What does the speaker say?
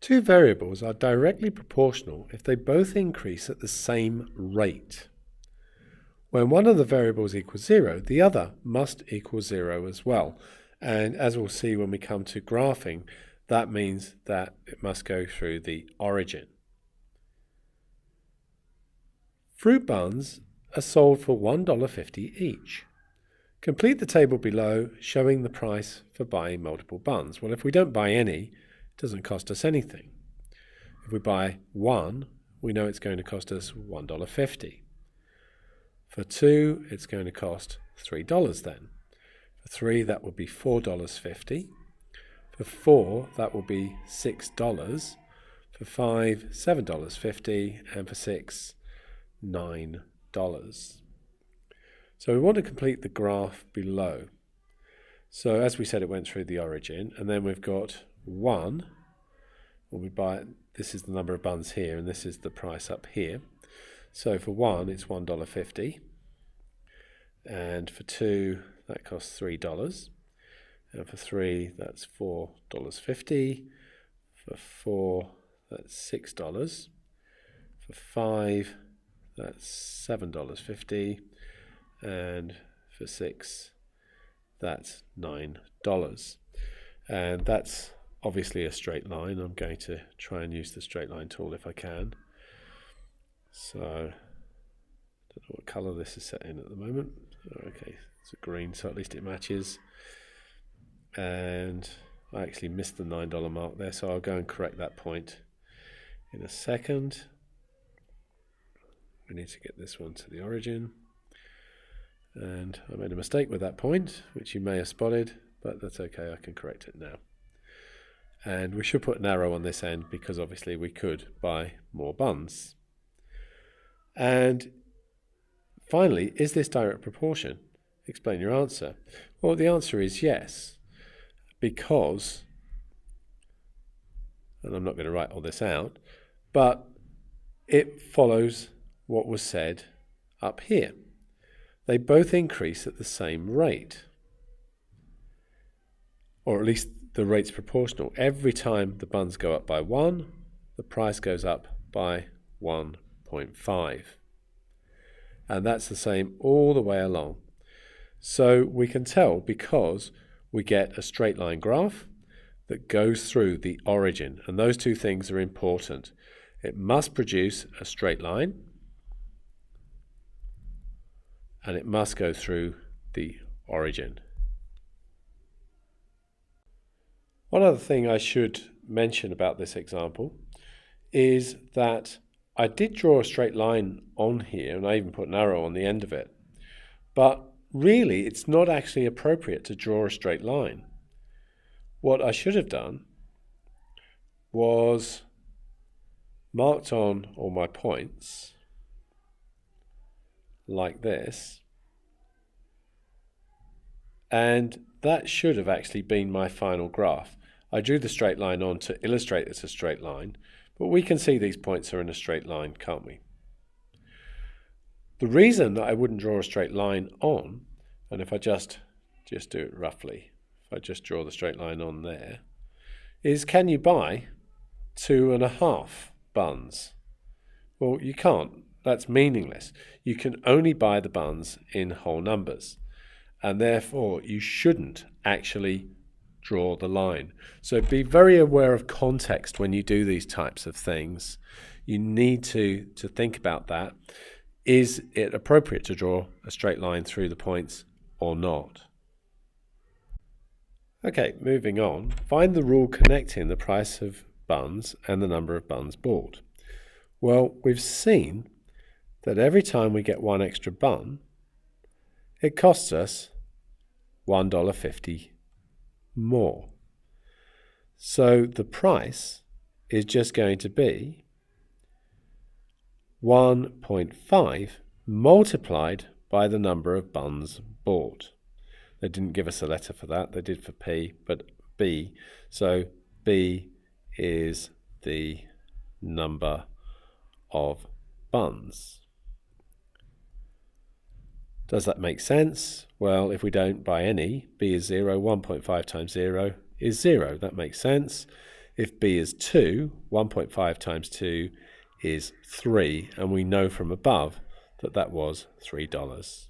Two variables are directly proportional if they both increase at the same rate. When one of the variables equals 0, the other must equal 0 as well. And as we'll see when we come to graphing, that means that it must go through the origin. Fruit buns are sold for $1.50 each. Complete the table below showing the price for buying multiple buns. Well, if we don't buy any, it doesn't cost us anything. If we buy one, we know it's going to cost us $1.50. For two, it's going to cost $3 then. For three, that would be $4.50. For four, that will be $6. For five, $7.50. And for six, $9. So we want to complete the graph below. So as we said, it went through the origin, and then we've got 1. When we buy it, this is the number of buns here, and this is the price up here. So for 1, it's $1.50. And for 2, that costs $3. And for 3, that's $4.50. For 4, that's $6. For 5, that's $7.50. And for 6, that's $9. And that's obviously a straight line. I'm going to try and use the straight line tool if I can. So, I don't know what colour this is set in at the moment. Okay, it's a green, so at least it matches. And I actually missed the $9 mark there, so I'll go and correct that point in a second. We need to get this one to the origin. And I made a mistake with that point, which you may have spotted, but that's okay, I can correct it now. And we should put an arrow on this end because obviously we could buy more buns. And finally, is this direct proportion? Explain your answer. Well, the answer is yes, because, and I'm not going to write all this out, but it follows what was said up here. They both increase at the same rate, or at least the rate's proportional. Every time the buns go up by 1, the price goes up by 1.5. And that's the same all the way along. So we can tell because we get a straight line graph that goes through the origin, and those two things are important. It must produce a straight line, and it must go through the origin. One other thing I should mention about this example is that I did draw a straight line on here, and I even put an arrow on the end of it. But really, it's not actually appropriate to draw a straight line. What I should have done was marked on all my points like this, and that should have actually been my final graph. I drew the straight line on to illustrate it's a straight line, but we can see these points are in a straight line, can't we? The reason that I wouldn't draw a straight line on, and if I just do it roughly, if I just draw the straight line on there, is can you buy 2.5 buns? Well, you can't. That's meaningless. You can only buy the buns in whole numbers, and therefore you shouldn't actually draw the line. So be very aware of context when you do these types of things. You need to think about that. Is it appropriate to draw a straight line through the points or not? Okay, moving on. Find the rule connecting the price of buns and the number of buns bought. Well, we've seen that every time we get one extra bun, it costs us $1.50 more. So the price is just going to be 1.5 multiplied by the number of buns bought. They didn't give us a letter for that, they did for P, but B. So B is the number of buns. Does that make sense? Well, if we don't buy any, B is 0, 1.5 times 0 is 0. That makes sense. If B is 2, 1.5 times 2 is 3, and we know from above that that was $3.